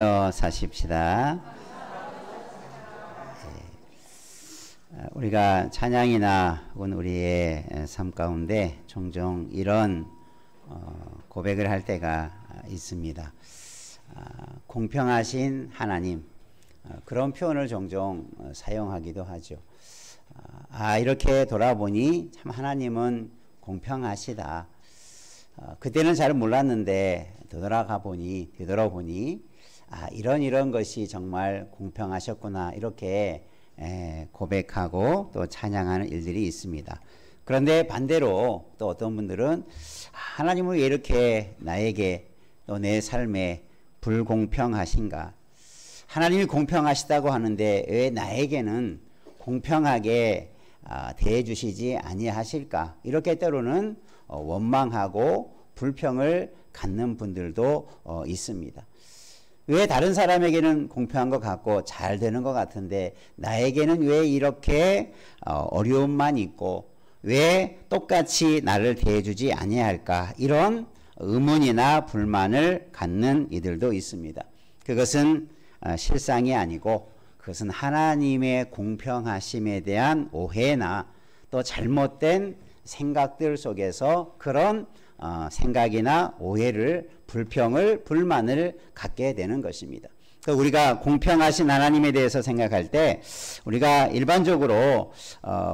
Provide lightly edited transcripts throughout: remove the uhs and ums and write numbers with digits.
사십시다. 우리가 찬양이나 혹은 우리의 삶 가운데 종종 이런 고백을 할 때가 있습니다. 공평하신 하나님, 그런 표현을 종종 사용하기도 하죠. 이렇게 돌아보니 참 하나님은 공평하시다. 그때는 잘 몰랐는데 되돌아보니 이런 것이 정말 공평하셨구나, 이렇게 고백하고 또 찬양하는 일들이 있습니다. 그런데 반대로 또 어떤 분들은 하나님은 왜 이렇게 나에게 또 내 삶에 불공평하신가? 하나님이 공평하시다고 하는데 왜 나에게는 공평하게 대해 주시지 아니하실까? 이렇게 때로는 원망하고 불평을 갖는 분들도 있습니다. 왜 다른 사람에게는 공평한 것 같고 잘 되는 것 같은데 나에게는 왜 이렇게 어려움만 있고 왜 똑같이 나를 대해주지 아니할까? 이런 의문이나 불만을 갖는 이들도 있습니다. 그것은 실상이 아니고 그것은 하나님의 공평하심에 대한 오해나 또 잘못된 생각들 속에서 그런 생각이나 오해를, 불평을, 불만을 갖게 되는 것입니다. 우리가 공평하신 하나님에 대해서 생각할 때 우리가 일반적으로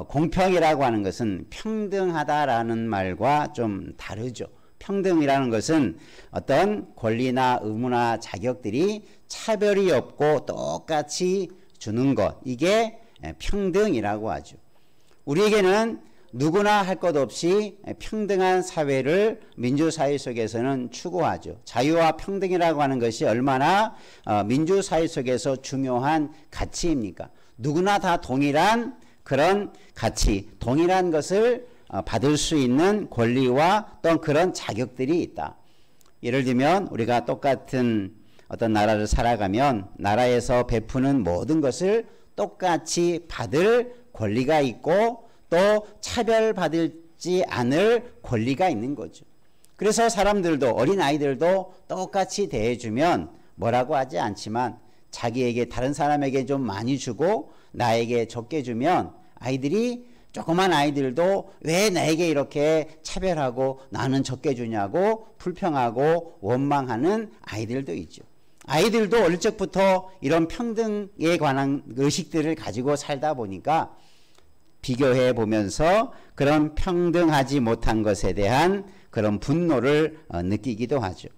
공평이라고 하는 것은 평등하다라는 말과 좀 다르죠. 평등이라는 것은 어떤 권리나 의무나 자격들이 차별이 없고 똑같이 주는 것, 이게 평등이라고 하죠. 우리에게는 누구나 할 것 없이 평등한 사회를 민주사회 속에서는 추구하죠. 자유와 평등이라고 하는 것이 얼마나 민주사회 속에서 중요한 가치입니까? 누구나 다 동일한 그런 가치, 동일한 것을 받을 수 있는 권리와 또 그런 자격들이 있다. 예를 들면 우리가 똑같은 어떤 나라를 살아가면 나라에서 베푸는 모든 것을 똑같이 받을 권리가 있고 또 차별받지 않을 권리가 있는 거죠. 그래서 사람들도, 어린아이들도 똑같이 대해주면 뭐라고 하지 않지만 자기에게, 다른 사람에게 좀 많이 주고 나에게 적게 주면 아이들이, 조그만 아이들도 왜 나에게 이렇게 차별하고 나는 적게 주냐고 불평하고 원망하는 아이들도 있죠. 아이들도 어릴 적부터 이런 평등에 관한 의식들을 가지고 살다 보니까 비교해 보면서 그런 평등하지 못한 것에 대한 그런 분노를 느끼기도 하죠.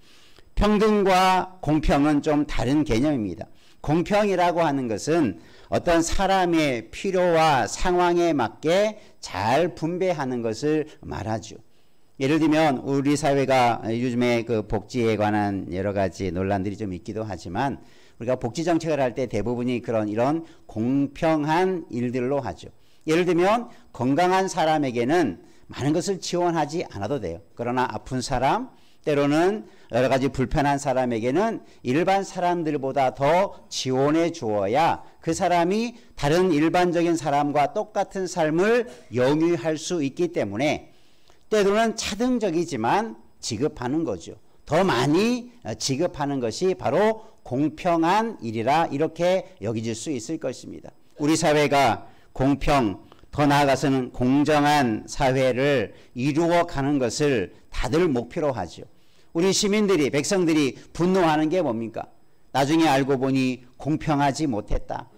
평등과 공평은 좀 다른 개념입니다. 공평이라고 하는 것은 어떤 사람의 필요와 상황에 맞게 잘 분배하는 것을 말하죠. 예를 들면 우리 사회가 요즘에 그 복지에 관한 여러 가지 논란들이 좀 있기도 하지만 우리가 복지 정책을 할 때 대부분이 이런 공평한 일들로 하죠. 예를 들면 건강한 사람에게는 많은 것을 지원하지 않아도 돼요. 그러나 아픈 사람, 때로는 여러 가지 불편한 사람에게는 일반 사람들보다 더 지원해 주어야 그 사람이 다른 일반적인 사람과 똑같은 삶을 영위할 수 있기 때문에 때로는 차등적이지만 지급하는 거죠. 더 많이 지급하는 것이 바로 공평한 일이라 이렇게 여겨질 수 있을 것입니다. 우리 사회가 공평, 더 나아가서는 공정한 사회를 이루어가는 것을 다들 목표로 하죠. 우리 시민들이, 백성들이 분노하는 게 뭡니까? 나중에 알고 보니 공평하지 못했다.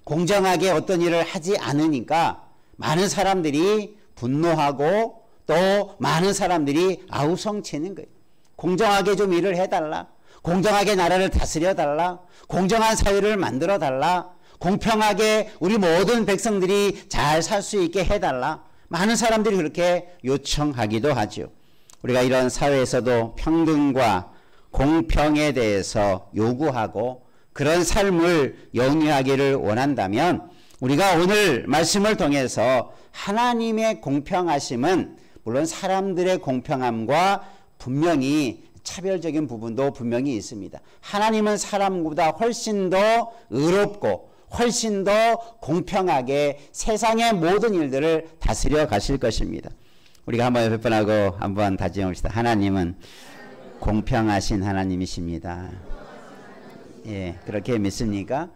공정하게 어떤 일을 하지 않으니까 많은 사람들이 분노하고 또 많은 사람들이 아우성치는 거예요. 공정하게 좀 일을 해달라. 공정하게 나라를 다스려달라. 공정한 사회를 만들어달라. 공평하게 우리 모든 백성들이 잘 살 수 있게 해달라. 많은 사람들이 그렇게 요청하기도 하죠. 우리가 이런 사회에서도 평등과 공평에 대해서 요구하고 그런 삶을 영위하기를 원한다면 우리가 오늘 말씀을 통해서 하나님의 공평하심은 물론 사람들의 공평함과 분명히 차별적인 부분도 분명히 있습니다. 하나님은 사람보다 훨씬 더 의롭고 훨씬 더 공평하게 세상의 모든 일들을 다스려 가실 것입니다. 우리가 한번 몇 번 하고 한번 다짐합시다. 하나님은 공평하신 하나님이십니다. 예, 그렇게 믿습니까?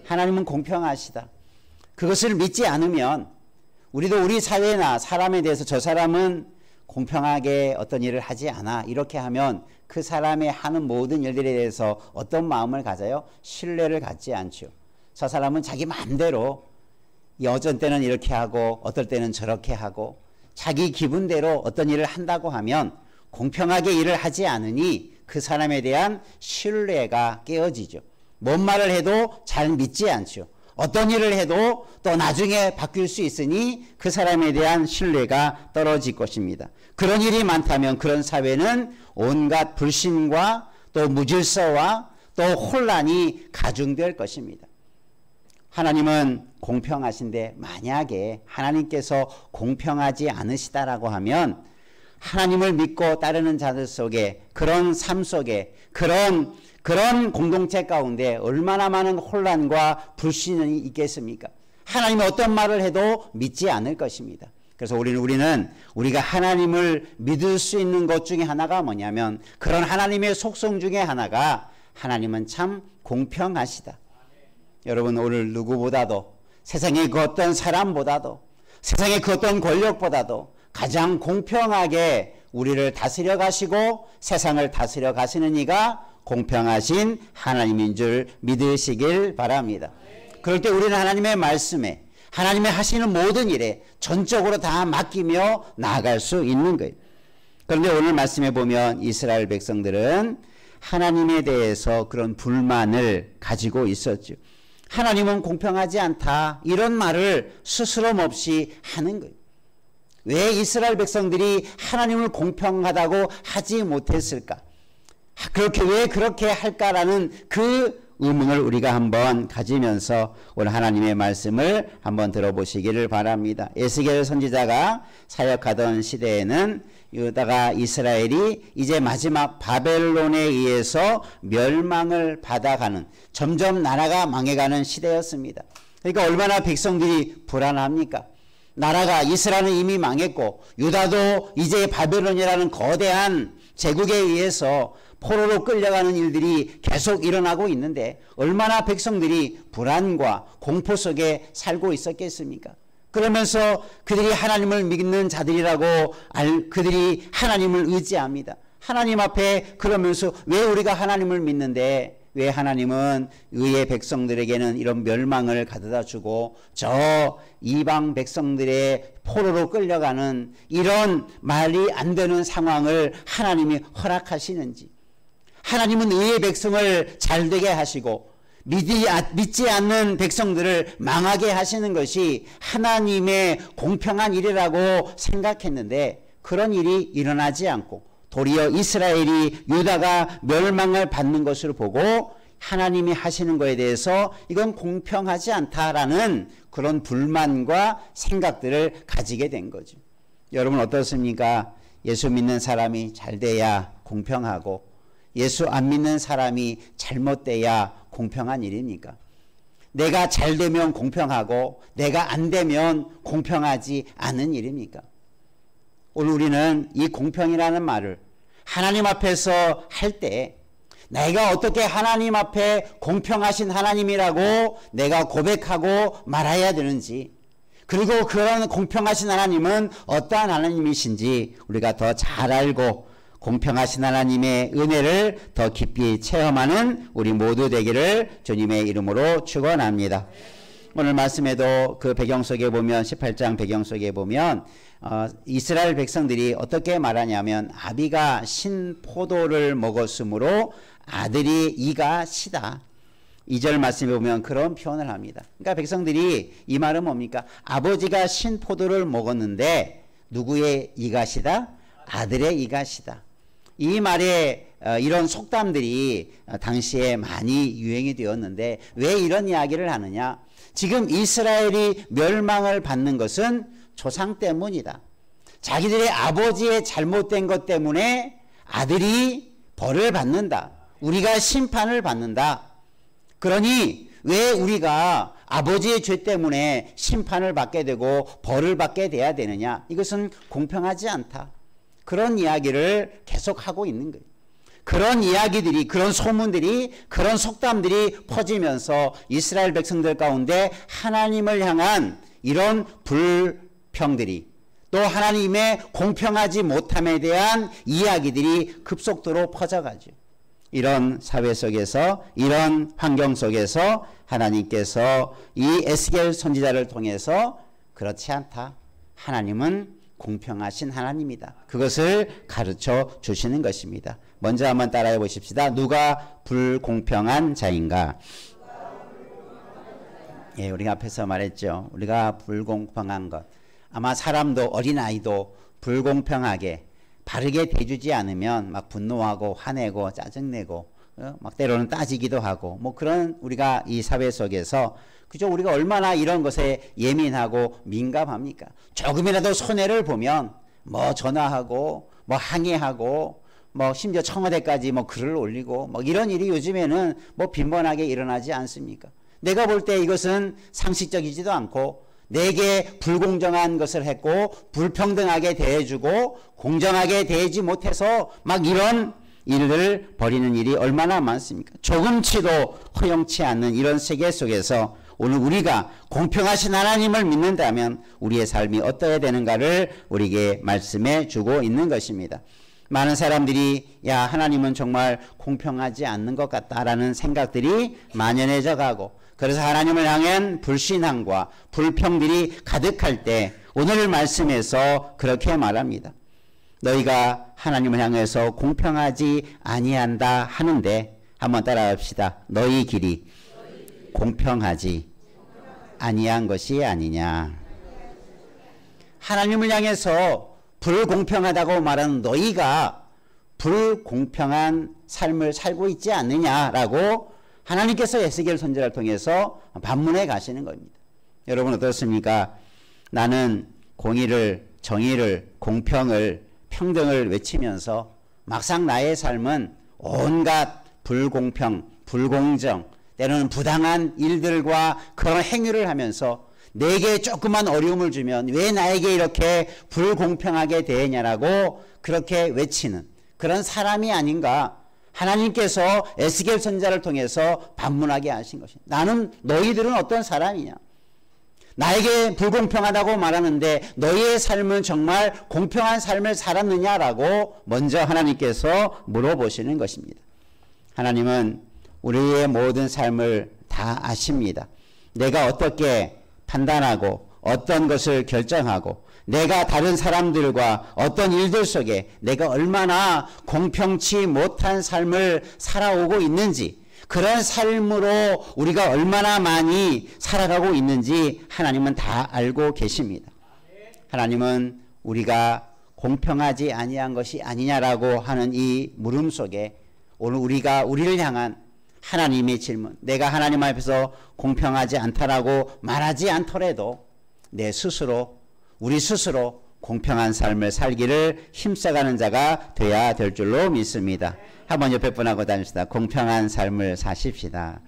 하나님은 공평하시다. 그것을 믿지 않으면 우리도 우리 사회나 사람에 대해서 저 사람은 공평하게 어떤 일을 하지 않아, 이렇게 하면 그 사람의 하는 모든 일들에 대해서 어떤 마음을 가져요? 신뢰를 갖지 않죠. 저 사람은 자기 마음대로 어떤 때는 이렇게 하고 어떨 때는 저렇게 하고 자기 기분대로 어떤 일을 한다고 하면 공평하게 일을 하지 않으니 그 사람에 대한 신뢰가 깨어지죠. 뭔 말을 해도 잘 믿지 않죠. 어떤 일을 해도 또 나중에 바뀔 수 있으니 그 사람에 대한 신뢰가 떨어질 것입니다. 그런 일이 많다면 그런 사회는 온갖 불신과 또 무질서와 또 혼란이 가중될 것입니다. 하나님은 공평하신데 만약에 하나님께서 공평하지 않으시다라고 하면 하나님을 믿고 따르는 자들 속에, 그런 삶 속에, 그런 공동체 가운데 얼마나 많은 혼란과 불신이 있겠습니까? 하나님이 어떤 말을 해도 믿지 않을 것입니다. 그래서 우리는 우리가 하나님을 믿을 수 있는 것 중에 하나가 뭐냐면, 그런 하나님의 속성 중에 하나가 하나님은 참 공평하시다. 여러분, 오늘 누구보다도, 세상의 그 어떤 사람보다도, 세상의 그 어떤 권력보다도 가장 공평하게 우리를 다스려 가시고 세상을 다스려 가시는 이가 공평하신 하나님인 줄 믿으시길 바랍니다. 그럴 때 우리는 하나님의 말씀에, 하나님의 하시는 모든 일에 전적으로 다 맡기며 나아갈 수 있는 거예요. 그런데 오늘 말씀에 보면 이스라엘 백성들은 하나님에 대해서 그런 불만을 가지고 있었죠. 하나님은 공평하지 않다, 이런 말을 스스럼 없이 하는 거예요. 왜 이스라엘 백성들이 하나님을 공평하다고 하지 못했을까? 왜 그렇게 할까라는 그 의문을 우리가 한번 가지면서 오늘 하나님의 말씀을 한번 들어보시기를 바랍니다. 에스겔 선지자가 사역하던 시대에는 유다가, 이스라엘이 이제 마지막 바벨론에 의해서 멸망을 받아가는, 점점 나라가 망해가는 시대였습니다. 그러니까 얼마나 백성들이 불안합니까? 나라가, 이스라엘은 이미 망했고 유다도 이제 바벨론이라는 거대한 제국에 의해서 포로로 끌려가는 일들이 계속 일어나고 있는데 얼마나 백성들이 불안과 공포 속에 살고 있었겠습니까? 그러면서 그들이 하나님을 믿는 자들이라고 그들이 하나님을 의지합니다. 하나님 앞에 그러면서 왜 우리가 하나님을 믿는데 왜 하나님은 의의 백성들에게는 이런 멸망을 가져다 주고 저 이방 백성들의 포로로 끌려가는 이런 말이 안 되는 상황을 하나님이 허락하시는지, 하나님은 의의 백성을 잘되게 하시고 믿지 않는 백성들을 망하게 하시는 것이 하나님의 공평한 일이라고 생각했는데 그런 일이 일어나지 않고 도리어 이스라엘이, 유다가 멸망을 받는 것을 보고 하나님이 하시는 것에 대해서 이건 공평하지 않다라는 그런 불만과 생각들을 가지게 된 거죠. 여러분 어떻습니까? 예수 믿는 사람이 잘 돼야 공평하고 예수 안 믿는 사람이 잘못돼야 공평한 일입니까? 내가 잘 되면 공평하고 내가 안 되면 공평하지 않은 일입니까? 오늘 우리는 이 공평이라는 말을 하나님 앞에서 할 때 내가 어떻게 하나님 앞에 공평하신 하나님이라고 내가 고백하고 말해야 되는지, 그리고 그런 공평하신 하나님은 어떠한 하나님이신지 우리가 더 잘 알고 공평하신 하나님의 은혜를 더 깊이 체험하는 우리 모두 되기를 주님의 이름으로 축원합니다. 오늘 말씀에도 그 배경 속에 보면 18장 배경 속에 보면 이스라엘 백성들이 어떻게 말하냐면 아비가 신 포도를 먹었으므로 아들이 이가 시다. 2절 말씀에 보면 그런 표현을 합니다. 그러니까 백성들이 이 말은 뭡니까? 아버지가 신 포도를 먹었는데 누구의 이가 시다? 아들의 이가 시다. 이 말에 이런 속담들이 당시에 많이 유행이 되었는데 왜 이런 이야기를 하느냐? 지금 이스라엘이 멸망을 받는 것은 조상 때문이다. 자기들의 아버지의 잘못된 것 때문에 아들이 벌을 받는다. 우리가 심판을 받는다. 그러니 왜 우리가 아버지의 죄 때문에 심판을 받게 되고 벌을 받게 돼야 되느냐? 이것은 공평하지 않다. 그런 이야기를 계속하고 있는 거예요. 그런 이야기들이, 그런 소문들이, 그런 속담들이 퍼지면서 이스라엘 백성들 가운데 하나님을 향한 이런 불평들이, 또 하나님의 공평하지 못함에 대한 이야기들이 급속도로 퍼져가죠. 이런 사회 속에서, 이런 환경 속에서 하나님께서 이 에스겔 선지자를 통해서 그렇지 않다, 하나님은 공평하신 하나님이다, 그것을 가르쳐 주시는 것입니다. 먼저 한번 따라해 보십시다. 누가 불공평한 자인가? 예, 우리가 앞에서 말했죠. 우리가 불공평한 것, 아마 사람도, 어린아이도 불공평하게 바르게 대주지 않으면 막 분노하고 화내고 짜증내고 막 때로는 따지기도 하고, 뭐 그런 우리가 이 사회 속에서, 그죠? 우리가 얼마나 이런 것에 예민하고 민감합니까? 조금이라도 손해를 보면 뭐 전화하고 뭐 항의하고 뭐 심지어 청와대까지 뭐 글을 올리고 뭐 이런 일이 요즘에는 뭐 빈번하게 일어나지 않습니까? 내가 볼 때 이것은 상식적이지도 않고, 내게 불공정한 것을 했고 불평등하게 대해주고 공정하게 대하지 못해서 막 이런 일을 벌이는 일이 얼마나 많습니까? 조금치도 허용치 않는 이런 세계 속에서 오늘 우리가 공평하신 하나님을 믿는다면 우리의 삶이 어떠해야 되는가를 우리에게 말씀해 주고 있는 것입니다. 많은 사람들이 야, 하나님은 정말 공평하지 않는 것 같다라는 생각들이 만연해져 가고, 그래서 하나님을 향한 불신앙과 불평들이 가득할 때 오늘 말씀에서 그렇게 말합니다. 너희가 하나님을 향해서 공평하지 아니한다 하는데, 한번 따라합시다. 너희 길이 공평하지 아니한 것이 아니냐. 하나님을 향해서 불공평하다고 말하는 너희가 불공평한 삶을 살고 있지 않느냐라고 하나님께서 에스겔 선지자를 통해서 반문해 가시는 겁니다. 여러분 어떻습니까? 나는 공의를, 정의를, 공평을, 평등을 외치면서 막상 나의 삶은 온갖 불공평, 불공정, 때로는 부당한 일들과 그런 행위를 하면서 내게 조그만 어려움을 주면 왜 나에게 이렇게 불공평하게 대하냐라고 그렇게 외치는 그런 사람이 아닌가, 하나님께서 에스겔 선지자를 통해서 반문하게 하신 것입니다. 나는, 너희들은 어떤 사람이냐? 나에게 불공평하다고 말하는데 너희의 삶은 정말 공평한 삶을 살았느냐라고 먼저 하나님께서 물어보시는 것입니다. 하나님은 우리의 모든 삶을 다 아십니다. 내가 어떻게 판단하고 어떤 것을 결정하고 내가 다른 사람들과 어떤 일들 속에 내가 얼마나 공평치 못한 삶을 살아오고 있는지, 그런 삶으로 우리가 얼마나 많이 살아가고 있는지 하나님은 다 알고 계십니다. 하나님은 우리가 공평하지 아니한 것이 아니냐라고 하는 이 물음 속에 오늘 우리가 우리를 향한 하나님의 질문, 내가 하나님 앞에서 공평하지 않다라고 말하지 않더라도 내 스스로, 우리 스스로 공평한 삶을 살기를 힘써가는 자가 돼야 될 줄로 믿습니다. 한번 옆에 분하고 다닙시다. 공평한 삶을 사십시다.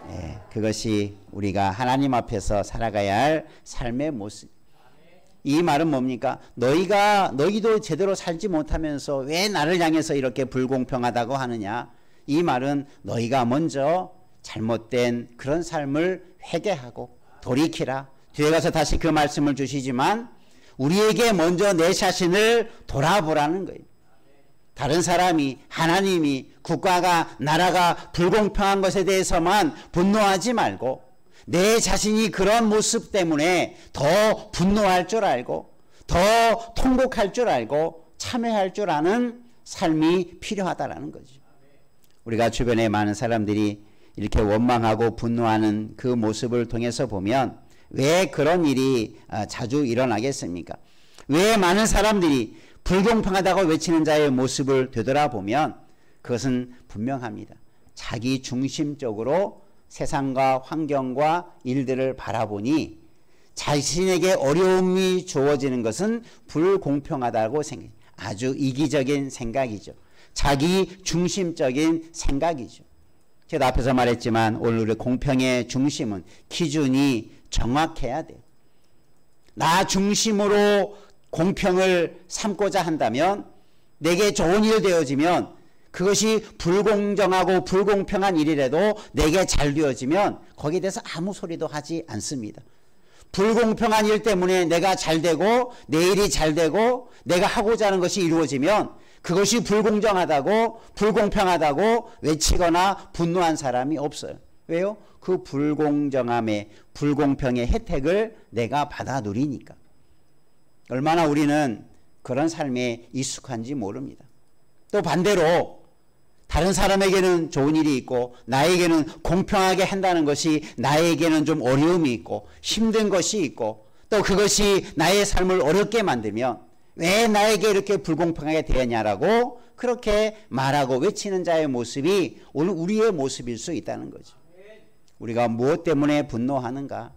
네, 그것이 우리가 하나님 앞에서 살아가야 할 삶의 모습. 이 말은 뭡니까? 너희도 제대로 살지 못하면서 왜 나를 향해서 이렇게 불공평하다고 하느냐? 이 말은 너희가 먼저 잘못된 그런 삶을 회개하고 돌이키라. 뒤에 가서 다시 그 말씀을 주시지만 우리에게 먼저 내 자신을 돌아보라는 거예요. 다른 사람이, 하나님이, 국가가, 나라가 불공평한 것에 대해서만 분노하지 말고 내 자신이 그런 모습 때문에 더 분노할 줄 알고 더 통곡할 줄 알고 참회할 줄 아는 삶이 필요하다라는 거죠. 우리가 주변에 많은 사람들이 이렇게 원망하고 분노하는 그 모습을 통해서 보면 왜 그런 일이 자주 일어나겠습니까? 왜 많은 사람들이 불공평하다고 외치는 자의 모습을 되돌아보면 그것은 분명합니다. 자기 중심적으로 세상과 환경과 일들을 바라보니 자신에게 어려움이 주어지는 것은 불공평하다고 생각해요. 아주 이기적인 생각이죠. 자기 중심적인 생각이죠. 제가 앞에서 말했지만 오늘 우리 공평의 중심은, 기준이 정확해야 돼요. 나 중심으로 공평을 삼고자 한다면 내게 좋은 일 되어지면 그것이 불공정하고 불공평한 일이라도 내게 잘 되어지면 거기에 대해서 아무 소리도 하지 않습니다. 불공평한 일 때문에 내가 잘 되고 내 일이 잘 되고 내가 하고자 하는 것이 이루어지면 그것이 불공정하다고 불공평하다고 외치거나 분노한 사람이 없어요. 왜요? 그 불공정함의 불공평의 혜택을 내가 받아 누리니까. 얼마나 우리는 그런 삶에 익숙한지 모릅니다. 또 반대로 다른 사람에게는 좋은 일이 있고 나에게는 공평하게 한다는 것이 나에게는 좀 어려움이 있고 힘든 것이 있고 또 그것이 나의 삶을 어렵게 만들면 왜 나에게 이렇게 불공평하게 되었냐라고 그렇게 말하고 외치는 자의 모습이 오늘 우리의 모습일 수 있다는 거죠. 우리가 무엇 때문에 분노하는가?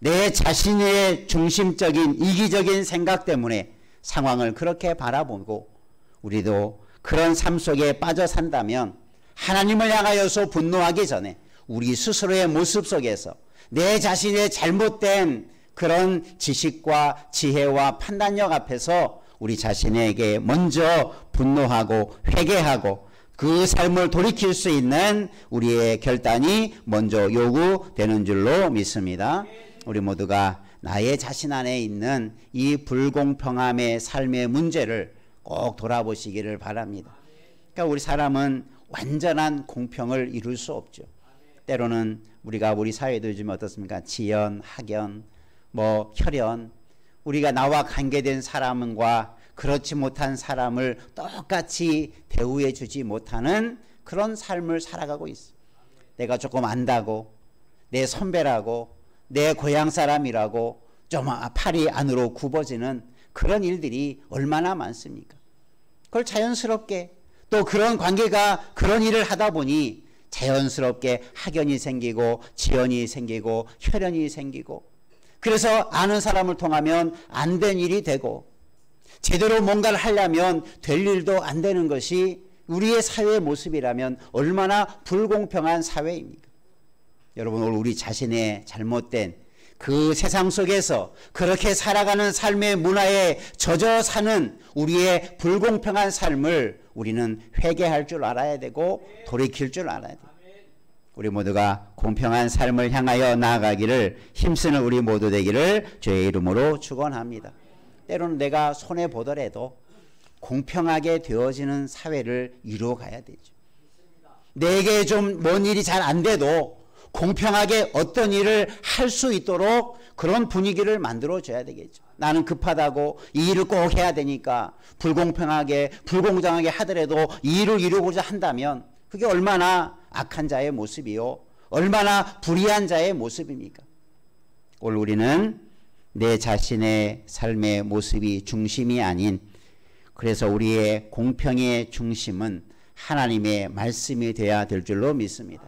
내 자신의 중심적인 이기적인 생각 때문에 상황을 그렇게 바라보고 우리도 그런 삶 속에 빠져 산다면 하나님을 향하여서 분노하기 전에 우리 스스로의 모습 속에서 내 자신의 잘못된 그런 지식과 지혜와 판단력 앞에서 우리 자신에게 먼저 분노하고 회개하고 그 삶을 돌이킬 수 있는 우리의 결단이 먼저 요구되는 줄로 믿습니다. 우리 모두가 나의 자신 안에 있는 이 불공평함의 삶의 문제를 꼭 돌아보시기를 바랍니다. 그러니까 우리 사람은 완전한 공평을 이룰 수 없죠. 때로는 우리가 우리 사회도 요즘 어떻습니까? 지연, 학연, 혈연, 우리가 나와 관계된 사람과 그렇지 못한 사람을 똑같이 대우해 주지 못하는 그런 삶을 살아가고 있어. 내가 조금 안다고, 내 선배라고, 내 고향 사람이라고 좀 팔이 안으로 굽어지는 그런 일들이 얼마나 많습니까? 그걸 자연스럽게 또 그런 관계가 그런 일을 하다 보니 자연스럽게 학연이 생기고 지연이 생기고 혈연이 생기고 그래서 아는 사람을 통하면 안 된 일이 되고 제대로 뭔가를 하려면 될 일도 안 되는 것이 우리의 사회의 모습이라면 얼마나 불공평한 사회입니까? 여러분 오늘 우리 자신의 잘못된 그 세상 속에서 그렇게 살아가는 삶의 문화에 젖어 사는 우리의 불공평한 삶을 우리는 회개할 줄 알아야 되고 돌이킬 줄 알아야 돼요. 우리 모두가 공평한 삶을 향하여 나아가기를 힘쓰는 우리 모두 되기를 주의 이름으로 축원합니다. 때로는 내가 손해보더라도 공평하게 되어지는 사회를 이루어가야 되죠. 내게 좀 뭔 일이 잘 안 돼도 공평하게 어떤 일을 할 수 있도록 그런 분위기를 만들어줘야 되겠죠. 나는 급하다고 이 일을 꼭 해야 되니까 불공평하게 불공정하게 하더라도 이 일을 이루고자 한다면 그게 얼마나 악한 자의 모습이요 얼마나 불의한 자의 모습입니까? 오늘 우리는 내 자신의 삶의 모습이 중심이 아닌 그래서 우리의 공평의 중심은 하나님의 말씀이 되어야 될 줄로 믿습니다.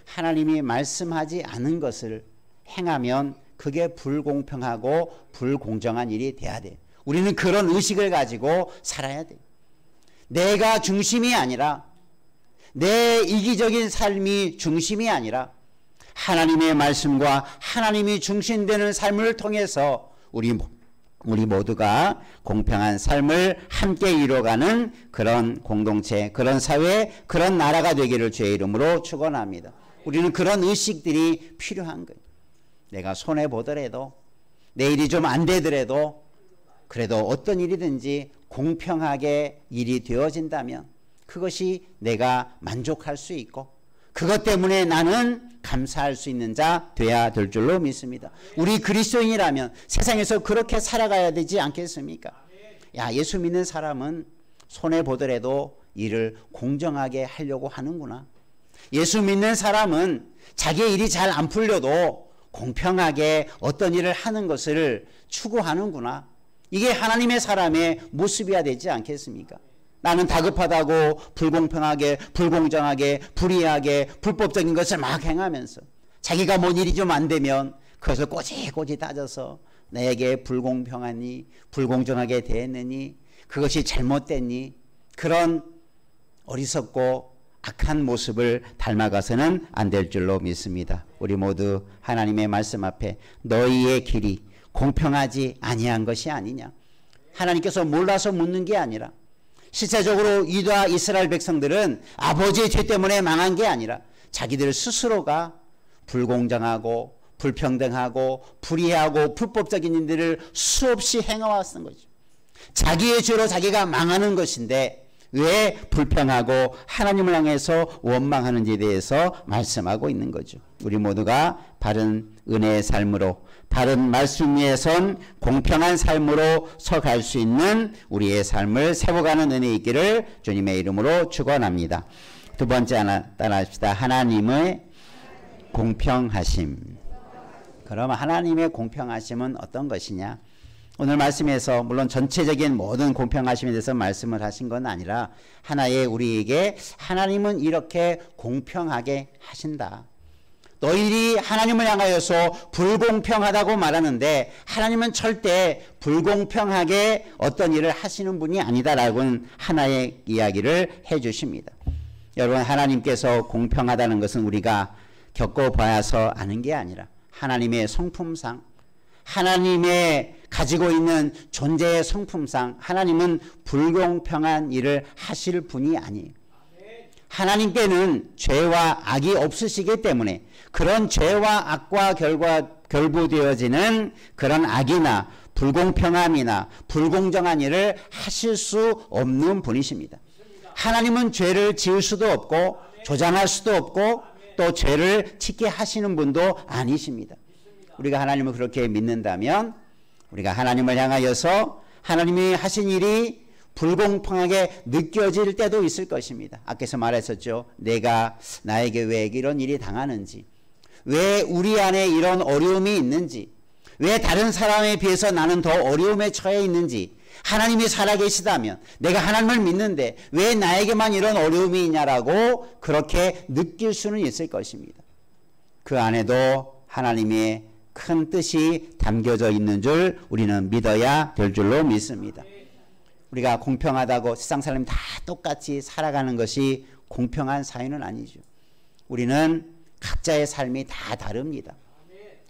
하나님이 말씀하지 않은 것을 행하면 그게 불공평하고 불공정한 일이 돼야 돼. 우리는 그런 의식을 가지고 살아야 돼. 내가 중심이 아니라 내 이기적인 삶이 중심이 아니라 하나님의 말씀과 하나님이 중심되는 삶을 통해서 우리 모두가 공평한 삶을 함께 이뤄가는 그런 공동체, 그런 사회, 그런 나라가 되기를 주의 이름으로 축원합니다. 우리는 그런 의식들이 필요한 거예요. 내가 손해보더라도 내 일이 좀 안 되더라도 그래도 어떤 일이든지 공평하게 일이 되어진다면 그것이 내가 만족할 수 있고 그것 때문에 나는 감사할 수 있는 자 돼야 될 줄로 믿습니다. 우리 그리스도인이라면 세상에서 그렇게 살아가야 되지 않겠습니까? 야, 예수 믿는 사람은 손해보더라도 일을 공정하게 하려고 하는구나. 예수 믿는 사람은 자기의 일이 잘 안 풀려도 공평하게 어떤 일을 하는 것을 추구하는구나. 이게 하나님의 사람의 모습이어야 되지 않겠습니까? 나는 다급하다고 불공평하게 불공정하게 불의하게 불법적인 것을 막 행하면서 자기가 뭔 일이 좀 안 되면 그것을 꼬지꼬지 따져서 내게 불공평하니 불공정하게 대했느니 그것이 잘못됐니 그런 어리석고 악한 모습을 닮아가서는 안 될 줄로 믿습니다. 우리 모두 하나님의 말씀 앞에 너희의 길이 공평하지 아니한 것이 아니냐. 하나님께서 몰라서 묻는 게 아니라 실제적으로 유다 이스라엘 백성들은 아버지의 죄 때문에 망한 게 아니라 자기들 스스로가 불공정하고 불평등하고 불의하고 불법적인 일들을 수없이 행해왔던 거죠. 자기의 죄로 자기가 망하는 것인데 왜 불평하고 하나님을 향해서 원망하는지에 대해서 말씀하고 있는 거죠. 우리 모두가 바른 은혜의 삶으로, 바른 말씀 위에 선 공평한 삶으로 서갈 수 있는 우리의 삶을 세워가는 은혜 있기를 주님의 이름으로 축원합니다. 두 번째 하나 따라합시다. 하나님의 공평하심. 그럼 하나님의 공평하심은 어떤 것이냐? 오늘 말씀에서 물론 전체적인 모든 공평하심에 대해서 말씀을 하신 건 아니라 하나의 우리에게 하나님은 이렇게 공평하게 하신다. 너희들이 하나님을 향하여서 불공평하다고 말하는데 하나님은 절대 불공평하게 어떤 일을 하시는 분이 아니다라고는 하나의 이야기를 해 주십니다. 여러분, 하나님께서 공평하다는 것은 우리가 겪어봐서 아는 게 아니라 하나님의 성품상, 하나님의 가지고 있는 존재의 성품상 하나님은 불공평한 일을 하실 분이 아니에요. 하나님께는 죄와 악이 없으시기 때문에 그런 죄와 악과 결부되어지는 그런 악이나 불공평함이나 불공정한 일을 하실 수 없는 분이십니다. 하나님은 죄를 지을 수도 없고 조장할 수도 없고 또 죄를 짓게 하시는 분도 아니십니다. 우리가 하나님을 그렇게 믿는다면 우리가 하나님을 향하여서 하나님이 하신 일이 불공평하게 느껴질 때도 있을 것입니다. 아까서 말했었죠. 내가 나에게 왜 이런 일이 당하는지, 왜 우리 안에 이런 어려움이 있는지, 왜 다른 사람에 비해서 나는 더 어려움에 처해 있는지, 하나님이 살아계시다면 내가 하나님을 믿는데 왜 나에게만 이런 어려움이 있냐라고 그렇게 느낄 수는 있을 것입니다. 그 안에도 하나님의 큰 뜻이 담겨져 있는 줄 우리는 믿어야 될 줄로 믿습니다. 우리가 공평하다고 세상 사람이 다 똑같이 살아가는 것이 공평한 사회는 아니죠. 우리는 각자의 삶이 다 다릅니다.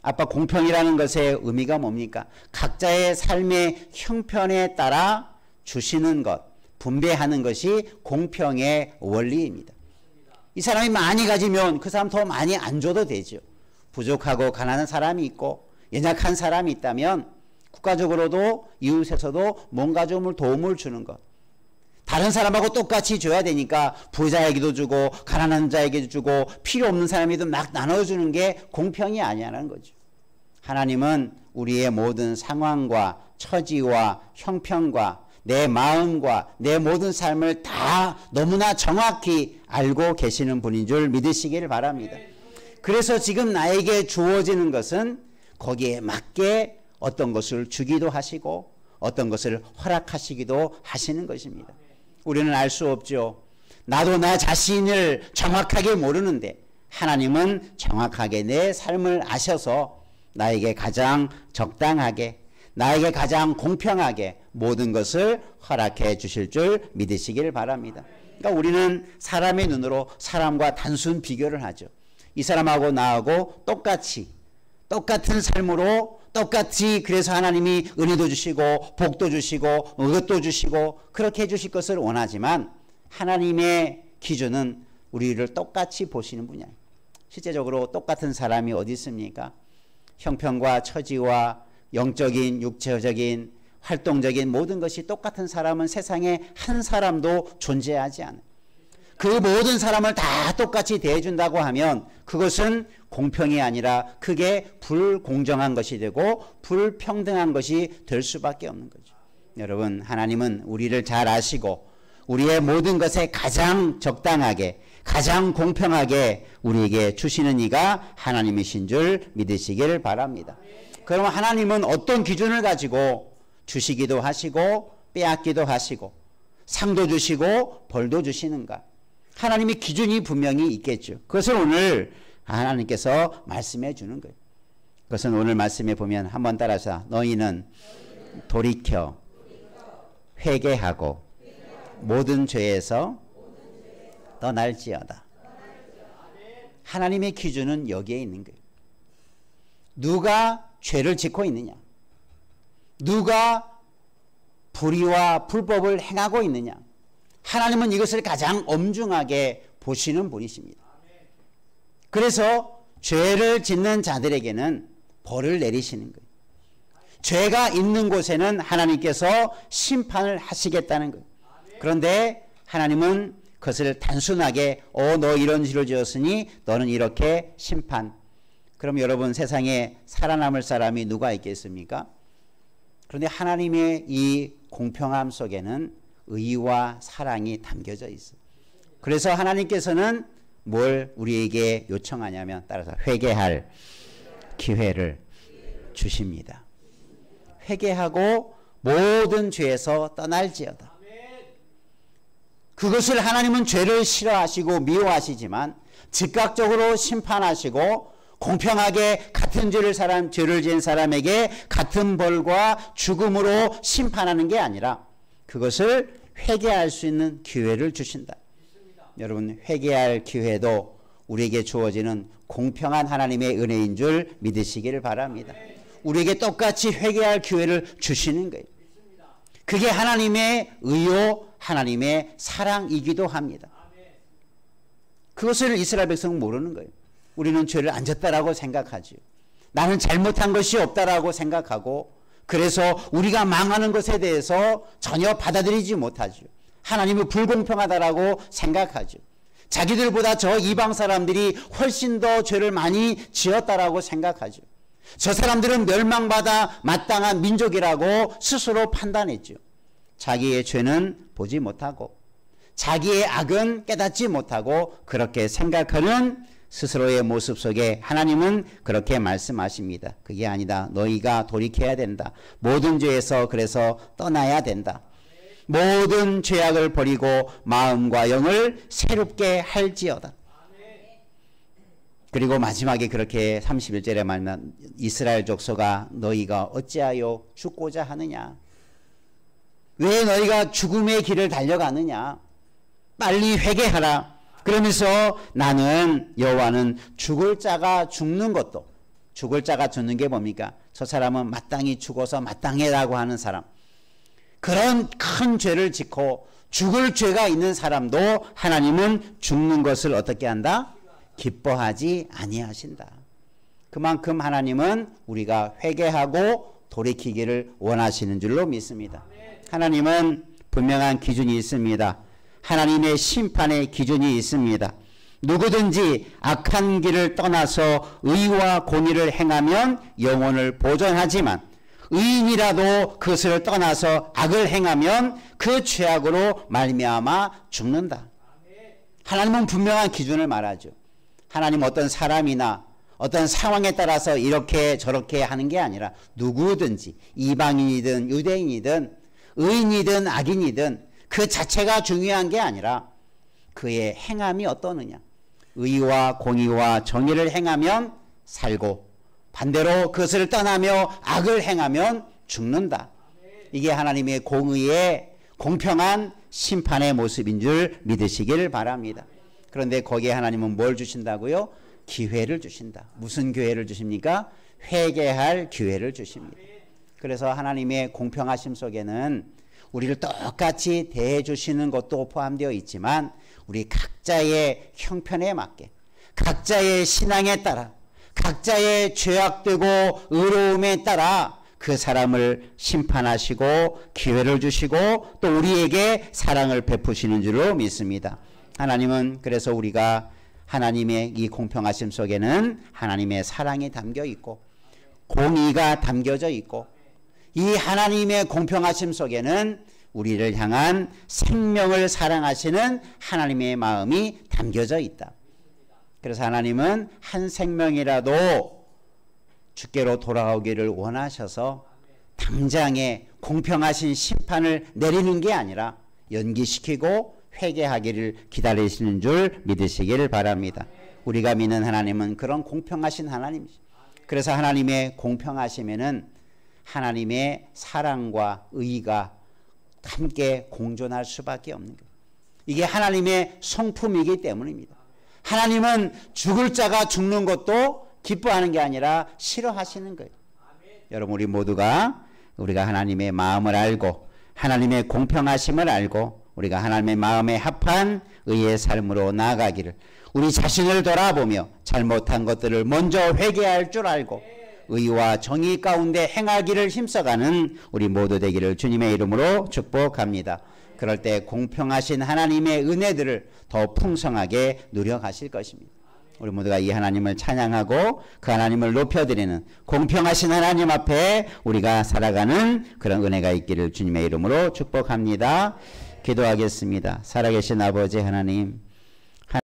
아빠, 공평이라는 것의 의미가 뭡니까? 각자의 삶의 형편에 따라 주시는 것, 분배하는 것이 공평의 원리입니다. 이 사람이 많이 가지면 그 사람 더 많이 안 줘도 되죠. 부족하고 가난한 사람이 있고 연약한 사람이 있다면 국가적으로도 이웃에서도 뭔가 좀 도움을 주는 것. 다른 사람하고 똑같이 줘야 되니까 부자에게도 주고 가난한 자에게도 주고 필요 없는 사람에도 막 나눠주는 게 공평이 아니라는 거죠. 하나님은 우리의 모든 상황과 처지와 형편과 내 마음과 내 모든 삶을 다 너무나 정확히 알고 계시는 분인 줄 믿으시기를 바랍니다. 그래서 지금 나에게 주어지는 것은 거기에 맞게 어떤 것을 주기도 하시고 어떤 것을 허락하시기도 하시는 것입니다. 우리는 알 수 없죠. 나도 나 자신을 정확하게 모르는데 하나님은 정확하게 내 삶을 아셔서 나에게 가장 적당하게, 나에게 가장 공평하게 모든 것을 허락해 주실 줄 믿으시기를 바랍니다. 그러니까 우리는 사람의 눈으로 사람과 단순 비교를 하죠. 이 사람하고 나하고 똑같은 삶으로 똑같이 그래서 하나님이 은혜도 주시고 복도 주시고 의것도 주시고 그렇게 해주실 것을 원하지만 하나님의 기준은 우리를 똑같이 보시는 분이에요. 실제적으로 똑같은 사람이 어디 있습니까? 형편과 처지와 영적인 육체적인 활동적인 모든 것이 똑같은 사람은 세상에 한 사람도 존재하지 않아요. 그 모든 사람을 다 똑같이 대해준다고 하면 그것은 공평이 아니라 그게 불공정한 것이 되고 불평등한 것이 될 수밖에 없는 거죠. 여러분, 하나님은 우리를 잘 아시고 우리의 모든 것에 가장 적당하게 가장 공평하게 우리에게 주시는 이가 하나님이신 줄 믿으시기를 바랍니다. 그럼 하나님은 어떤 기준을 가지고 주시기도 하시고 빼앗기도 하시고 상도 주시고 벌도 주시는가? 하나님의 기준이 분명히 있겠죠. 그것을 오늘 하나님께서 말씀해 주는 거예요. 그것은 오늘 말씀에 보면 한번 따라서 너희는 돌이켜 회개하고 모든 죄에서 떠날지어다. 하나님의 기준은 여기에 있는 거예요. 누가 죄를 짓고 있느냐? 누가 불의와 불법을 행하고 있느냐? 하나님은 이것을 가장 엄중하게 보시는 분이십니다. 그래서 죄를 짓는 자들에게는 벌을 내리시는 거예요. 죄가 있는 곳에는 하나님께서 심판을 하시겠다는 거예요. 그런데 하나님은 그것을 단순하게 너 이런 죄를 지었으니 너는 이렇게 심판. 그럼 여러분 세상에 살아남을 사람이 누가 있겠습니까? 그런데 하나님의 이 공평함 속에는 의와 사랑이 담겨져 있어요. 그래서 하나님께서는 뭘 우리에게 요청하냐면 따라서 회개할 기회를 주십니다. 회개하고 모든 죄에서 떠날지어다. 그것을 하나님은 죄를 싫어하시고 미워하시지만 즉각적으로 심판하시고 공평하게 같은 죄를 지은 사람에게 같은 벌과 죽음으로 심판하는 게 아니라 그것을 회개할 수 있는 기회를 주신다. 여러분 회개할 기회도 우리에게 주어지는 공평한 하나님의 은혜인 줄 믿으시기를 바랍니다. 우리에게 똑같이 회개할 기회를 주시는 거예요. 그게 하나님의 의요 하나님의 사랑이기도 합니다. 그것을 이스라엘 백성은 모르는 거예요. 우리는 죄를 안 졌다라고 생각하죠. 나는 잘못한 것이 없다라고 생각하고 그래서 우리가 망하는 것에 대해서 전혀 받아들이지 못하죠. 하나님은 불공평하다라고 생각하죠. 자기들보다 저 이방 사람들이 훨씬 더 죄를 많이 지었다라고 생각하죠. 저 사람들은 멸망받아 마땅한 민족이라고 스스로 판단했죠. 자기의 죄는 보지 못하고 자기의 악은 깨닫지 못하고 그렇게 생각하는 스스로의 모습 속에 하나님은 그렇게 말씀하십니다. 그게 아니다. 너희가 돌이켜야 된다. 모든 죄에서 그래서 떠나야 된다. 모든 죄악을 버리고 마음과 영을 새롭게 할지어다. 그리고 마지막에 그렇게 31절에 말하면 이스라엘 족속아 너희가 어찌하여 죽고자 하느냐. 왜 너희가 죽음의 길을 달려가느냐. 빨리 회개하라. 그러면서 나는 여호와는 죽을 자가 죽는 것도 죽을 자가 죽는 게 뭡니까? 저 사람은 마땅히 죽어서 마땅해라고 하는 사람. 그런 큰 죄를 짓고 죽을 죄가 있는 사람도 하나님은 죽는 것을 어떻게 한다? 기뻐하지 아니하신다. 그만큼 하나님은 우리가 회개하고 돌이키기를 원하시는 줄로 믿습니다. 하나님은 분명한 기준이 있습니다. 하나님의 심판의 기준이 있습니다. 누구든지 악한 길을 떠나서 의와 공의를 행하면 영혼을 보존하지만 의인이라도 그것을 떠나서 악을 행하면 그 죄악으로 말미암아 죽는다. 하나님은 분명한 기준을 말하죠. 하나님 어떤 사람이나 어떤 상황에 따라서 이렇게 저렇게 하는 게 아니라 누구든지 이방인이든 유대인이든 의인이든 악인이든 그 자체가 중요한 게 아니라 그의 행함이 어떠느냐. 의와 공의와 정의를 행하면 살고 반대로 그것을 떠나며 악을 행하면 죽는다. 이게 하나님의 공의의 공평한 심판의 모습인 줄 믿으시기를 바랍니다. 그런데 거기에 하나님은 뭘 주신다고요? 기회를 주신다. 무슨 기회를 주십니까? 회개할 기회를 주십니다. 그래서 하나님의 공평하심 속에는 우리를 똑같이 대해 주시는 것도 포함되어 있지만 우리 각자의 형편에 맞게 각자의 신앙에 따라 각자의 죄악되고 의로움에 따라 그 사람을 심판하시고 기회를 주시고 또 우리에게 사랑을 베푸시는 줄로 믿습니다. 하나님은 그래서 우리가 하나님의 이 공평하심 속에는 하나님의 사랑이 담겨 있고 공의가 담겨져 있고 이 하나님의 공평하심 속에는 우리를 향한 생명을 사랑하시는 하나님의 마음이 담겨져 있다. 그래서 하나님은 한 생명이라도 주께로 돌아오기를 원하셔서 당장에 공평하신 심판을 내리는 게 아니라 연기시키고 회개하기를 기다리시는 줄 믿으시기를 바랍니다. 우리가 믿는 하나님은 그런 공평하신 하나님이시죠. 그래서 하나님의 공평하심에는 하나님의 사랑과 의가 함께 공존할 수밖에 없는 거예요. 이게 하나님의 성품이기 때문입니다. 하나님은 죽을 자가 죽는 것도 기뻐하는 게 아니라 싫어하시는 거예요. 여러분 우리 모두가 우리가 하나님의 마음을 알고 하나님의 공평하심을 알고 우리가 하나님의 마음에 합한 의의 삶으로 나아가기를, 우리 자신을 돌아보며 잘못한 것들을 먼저 회개할 줄 알고 의와 정의 가운데 행하기를 힘써가는 우리 모두 되기를 주님의 이름으로 축복합니다. 그럴 때 공평하신 하나님의 은혜들을 더 풍성하게 누려가실 것입니다. 우리 모두가 이 하나님을 찬양하고 그 하나님을 높여드리는 공평하신 하나님 앞에 우리가 살아가는 그런 은혜가 있기를 주님의 이름으로 축복합니다. 기도하겠습니다. 살아계신 아버지 하나님,